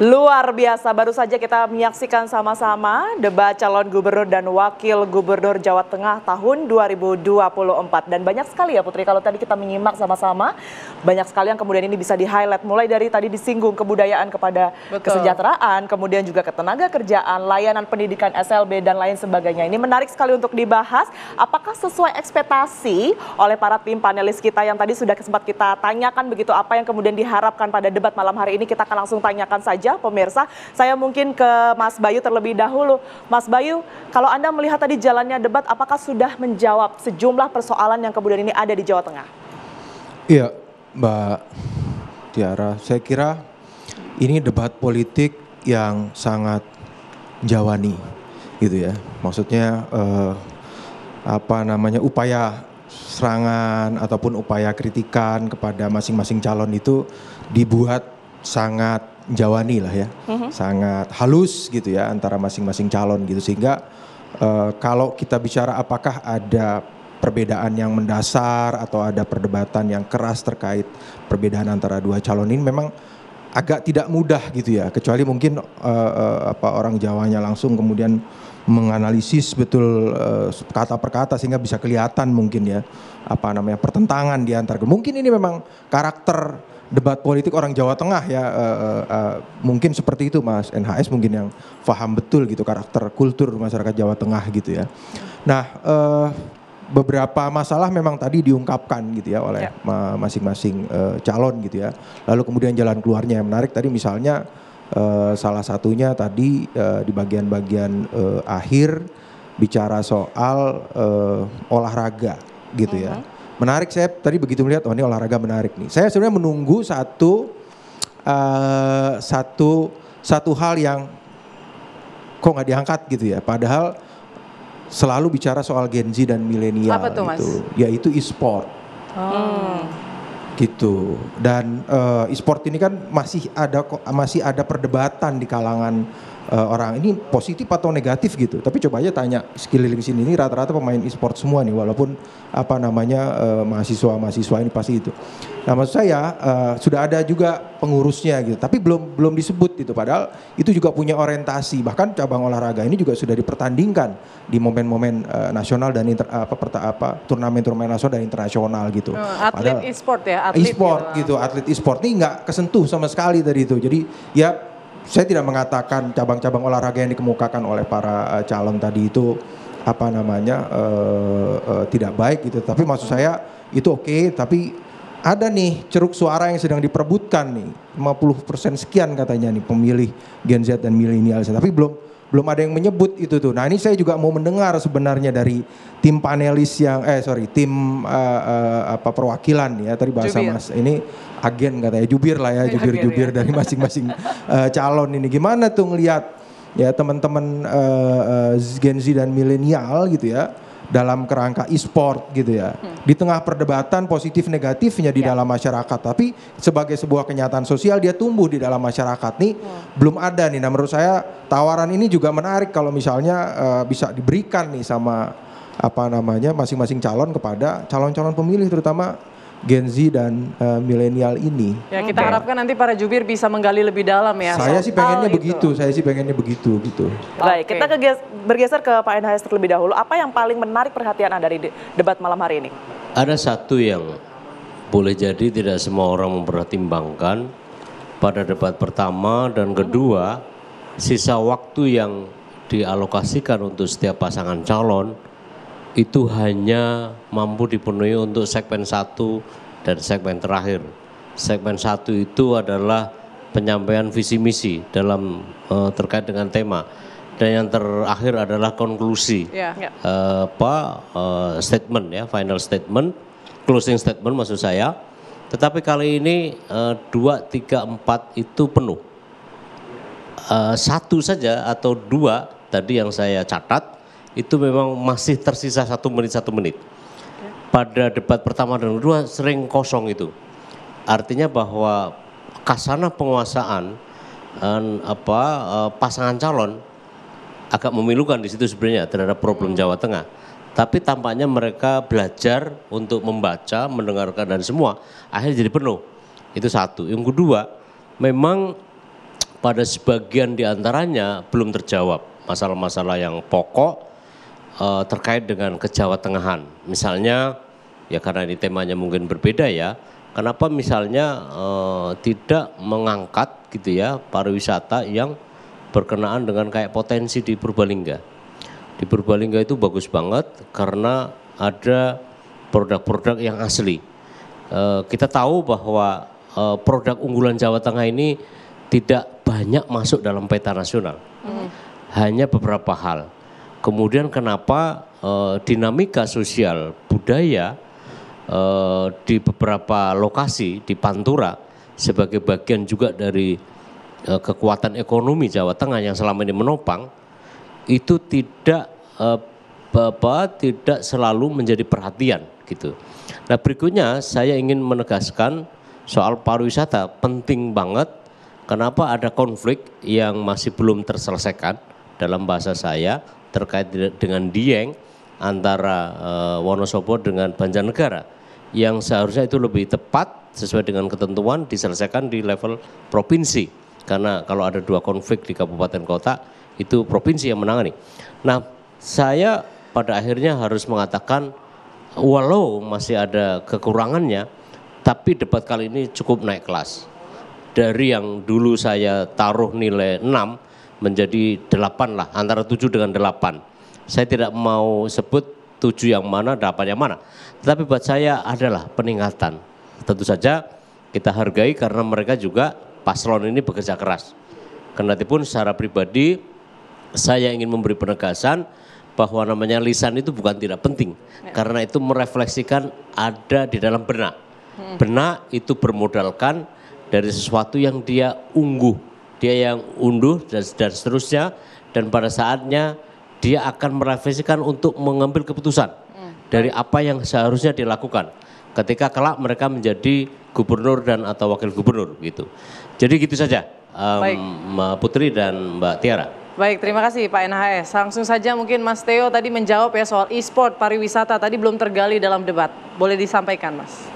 Luar biasa, baru saja kita menyaksikan sama-sama debat calon gubernur dan wakil gubernur Jawa Tengah tahun 2024. Dan banyak sekali ya Putri, kalau tadi kita menyimak sama-sama, banyak sekali yang kemudian ini bisa di-highlight. Mulai dari tadi disinggung kebudayaan kepada kesejahteraan, kemudian juga ketenaga kerjaan, layanan pendidikan SLB, dan lain sebagainya. Ini menarik sekali untuk dibahas. Apakah sesuai ekspektasi oleh para tim panelis kita yang tadi sudah sempat kita tanyakan begitu, apa yang kemudian diharapkan pada debat malam hari ini? Kita akan langsung tanyakan saja. Pemirsa, saya mungkin ke Mas Bayu terlebih dahulu. Mas Bayu, kalau Anda melihat tadi jalannya debat, apakah sudah menjawab sejumlah persoalan yang kemudian ini ada di Jawa Tengah? Iya, Mbak Tiara, saya kira ini debat politik yang sangat jawani, gitu ya. Maksudnya upaya serangan ataupun upaya kritikan kepada masing-masing calon itu dibuat sangat jawani lah ya, sangat halus gitu ya antara masing-masing calon gitu, sehingga kalau kita bicara apakah ada perbedaan yang mendasar atau ada perdebatan yang keras terkait perbedaan antara dua calon ini, memang agak tidak mudah gitu ya, kecuali mungkin orang Jawanya langsung kemudian menganalisis betul kata per kata sehingga bisa kelihatan mungkin ya pertentangan di antara. Mungkin ini memang karakter debat politik orang Jawa Tengah ya, mungkin seperti itu Mas NHS, mungkin yang paham betul gitu karakter kultur masyarakat Jawa Tengah gitu ya. Nah, beberapa masalah memang tadi diungkapkan gitu ya oleh masing-masing calon gitu ya. Lalu kemudian jalan keluarnya yang menarik tadi, misalnya salah satunya tadi di bagian-bagian akhir bicara soal olahraga gitu ya. Menarik, saya tadi begitu melihat, oh ini olahraga menarik nih. Saya sebenarnya menunggu satu hal yang kok nggak diangkat gitu ya. Padahal selalu bicara soal Gen Z dan milenial gitu, yaitu e-sport. Gitu. Dan e-sport ini kan masih ada perdebatan di kalangan orang, ini positif atau negatif gitu. Tapi coba aja tanya sekeliling sini, ini rata-rata pemain e-sport semua nih, walaupun mahasiswa ini pasti itu. Nah, maksud saya sudah ada juga pengurusnya gitu, tapi belum disebut gitu. Padahal itu juga punya orientasi. Bahkan cabang olahraga ini juga sudah dipertandingkan di momen-momen nasional dan turnamen-turnamen nasional dan internasional gitu. Atlet e-sport ya, atlet e-sport ini nggak kesentuh sama sekali dari itu. Jadi ya, saya tidak mengatakan cabang-cabang olahraga yang dikemukakan oleh para calon tadi itu tidak baik gitu. Tapi maksud saya itu oke, tapi ada nih ceruk suara yang sedang diperebutkan nih, 50% sekian katanya nih pemilih Gen Z dan milenial. Tapi belum ada yang menyebut itu tuh. Nah, ini saya juga mau mendengar sebenarnya dari tim panelis yang perwakilan ya, tadi bahasa Mas ini agen katanya, jubir lah ya, jubir dari masing-masing calon ini. Gimana tuh ngelihat ya teman-teman Gen Z dan milenial gitu ya dalam kerangka e-sport gitu ya. Di tengah perdebatan positif negatifnya di dalam masyarakat, tapi sebagai sebuah kenyataan sosial dia tumbuh di dalam masyarakat nih, belum ada nih. Nah, menurut saya tawaran ini juga menarik kalau misalnya bisa diberikan nih sama masing-masing calon kepada calon-calon pemilih, terutama Gen Z dan milenial ini. Ya, kita harapkan nanti para jubir bisa menggali lebih dalam ya. Saya sih pengennya begitu gitu. Baik, kita bergeser ke Pak NHS terlebih dahulu. Apa yang paling menarik perhatian Anda dari debat malam hari ini? Ada satu yang boleh jadi tidak semua orang mempertimbangkan pada debat pertama dan kedua, sisa waktu yang dialokasikan untuk setiap pasangan calon itu hanya mampu dipenuhi untuk segmen 1 dan segmen terakhir. Segmen 1 itu adalah penyampaian visi misi dalam terkait dengan tema, dan yang terakhir adalah konklusi, statement ya, final statement, closing statement maksud saya. Tetapi kali ini 2, 3, 4 itu penuh. Satu saja atau 2 tadi yang saya catat itu memang masih tersisa 1 menit. Pada debat pertama dan kedua sering kosong itu. Artinya bahwa kasana penguasaan pasangan calon agak memilukan di situ sebenarnya terhadap problem Jawa Tengah. Tapi tampaknya mereka belajar untuk membaca, mendengarkan dan semua akhirnya jadi penuh. Itu satu. Yang kedua, memang pada sebagian di antaranya belum terjawab masalah-masalah yang pokok terkait dengan kejawa tengahan. Misalnya, ya karena ini temanya mungkin berbeda ya, kenapa misalnya tidak mengangkat gitu ya pariwisata yang berkenaan dengan kayak potensi di Purbalingga. Di Purbalingga itu bagus banget karena ada produk-produk yang asli. Kita tahu bahwa produk unggulan Jawa Tengah ini tidak banyak masuk dalam peta nasional, hanya beberapa hal. Kemudian kenapa dinamika sosial budaya di beberapa lokasi di Pantura sebagai bagian juga dari kekuatan ekonomi Jawa Tengah yang selama ini menopang itu tidak selalu menjadi perhatian gitu. Nah berikutnya saya ingin menegaskan soal pariwisata penting banget. Kenapa ada konflik yang masih belum terselesaikan dalam bahasa saya terkait dengan Dieng antara Wonosobo dengan Banjarnegara yang seharusnya itu lebih tepat sesuai dengan ketentuan diselesaikan di level provinsi karena kalau ada dua konflik di kabupaten kota itu provinsi yang menangani. Nah saya pada akhirnya harus mengatakan walau masih ada kekurangannya tapi debat kali ini cukup naik kelas. Dari yang dulu saya taruh nilai 6 menjadi 8 lah, antara 7 dengan 8. Saya tidak mau sebut 7 yang mana, 8 yang mana. Tetapi buat saya adalah peningkatan. Tentu saja kita hargai karena mereka juga paslon ini bekerja keras. Kendatipun secara pribadi saya ingin memberi penegasan bahwa namanya lisan itu bukan tidak penting. Karena itu merefleksikan ada di dalam benak. Benak itu bermodalkan dari sesuatu yang dia unggah, dia yang unduh dan seterusnya, dan pada saatnya dia akan merefleksikan untuk mengambil keputusan dari apa yang seharusnya dilakukan ketika kelak mereka menjadi gubernur dan atau wakil gubernur gitu. Jadi gitu saja Mbak Putri dan Mbak Tiara. Baik, terima kasih Pak NHS. Langsung saja mungkin Mas Theo tadi menjawab ya soal e-sport pariwisata tadi belum tergali dalam debat. Boleh disampaikan Mas?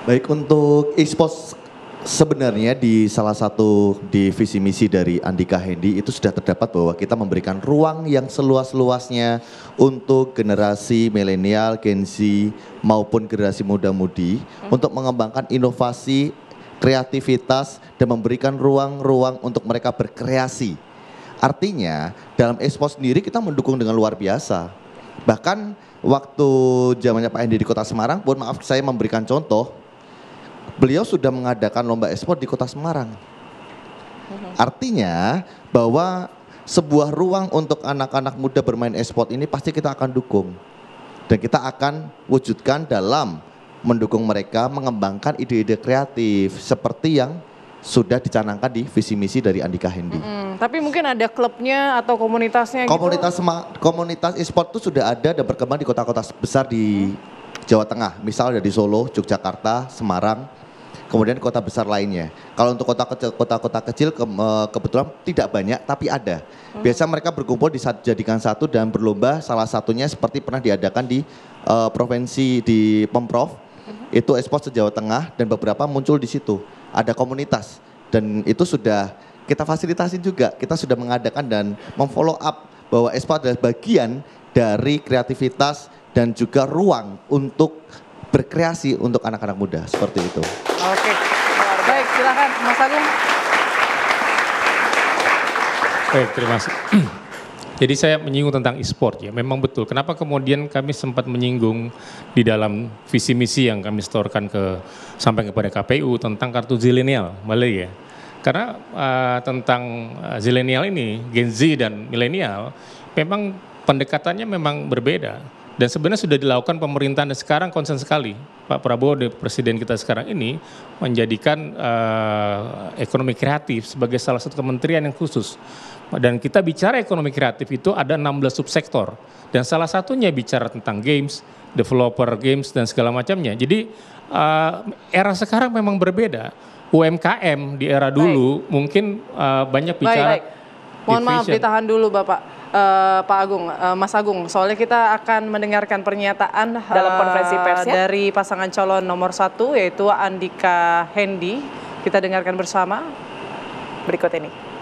Baik, untuk e-sport sebenarnya di salah satu di visi misi dari Andika Hendy itu sudah terdapat bahwa kita memberikan ruang yang seluas-luasnya untuk generasi milenial, Gen Z maupun generasi muda-mudi untuk mengembangkan inovasi, kreativitas dan memberikan ruang-ruang untuk mereka berkreasi. Artinya dalam e-sport sendiri kita mendukung dengan luar biasa. Bahkan waktu zamannya Pak Hendy di Kota Semarang, mohon maaf saya memberikan contoh, beliau sudah mengadakan lomba e-sport di Kota Semarang. Artinya bahwa sebuah ruang untuk anak-anak muda bermain e-sport ini pasti kita akan dukung. Dan kita akan wujudkan dalam mendukung mereka mengembangkan ide-ide kreatif seperti yang sudah dicanangkan di visi misi dari Andika Hendy. Tapi mungkin ada klubnya atau komunitasnya Komunitas e-sport itu sudah ada dan berkembang di kota-kota besar di Jawa Tengah. Misal dari Solo, Yogyakarta, Semarang, kemudian kota besar lainnya. Kalau untuk kota-kota kecil kebetulan tidak banyak tapi ada. Biasa mereka berkumpul dijadikan satu dan berlomba, salah satunya seperti pernah diadakan di provinsi di Pemprov. Itu e-sport se-Jawa Tengah dan beberapa muncul di situ. Ada komunitas dan itu sudah kita fasilitasi juga. Kita sudah mengadakan dan memfollow up bahwa e-sport adalah bagian dari kreativitas dan juga ruang untuk berkreasi untuk anak-anak muda seperti itu. Oke, baik silakan Mas Agung. Baik, terima kasih. Jadi saya menyinggung tentang e-sport ya, memang betul. Kenapa kemudian kami sempat menyinggung di dalam visi misi yang kami setorkan sampai kepada KPU tentang kartu zilenial, balik ya. Karena tentang zilenial ini, Gen Z dan milenial, memang pendekatannya memang berbeda. Dan sebenarnya sudah dilakukan pemerintahan dan sekarang konsen sekali. Pak Prabowo, presiden kita sekarang ini, menjadikan ekonomi kreatif sebagai salah satu kementerian yang khusus. Dan kita bicara ekonomi kreatif itu ada 16 subsektor. Dan salah satunya bicara tentang games, developer games dan segala macamnya. Jadi era sekarang memang berbeda. UMKM di era dulu mungkin banyak bicara. Baik. Mohon maaf ditahan dulu Bapak. Pak Agung, Mas Agung, soalnya kita akan mendengarkan pernyataan dalam konferensi pers dari pasangan calon nomor 1 yaitu Andika Hendy. Kita dengarkan bersama. berikut ini.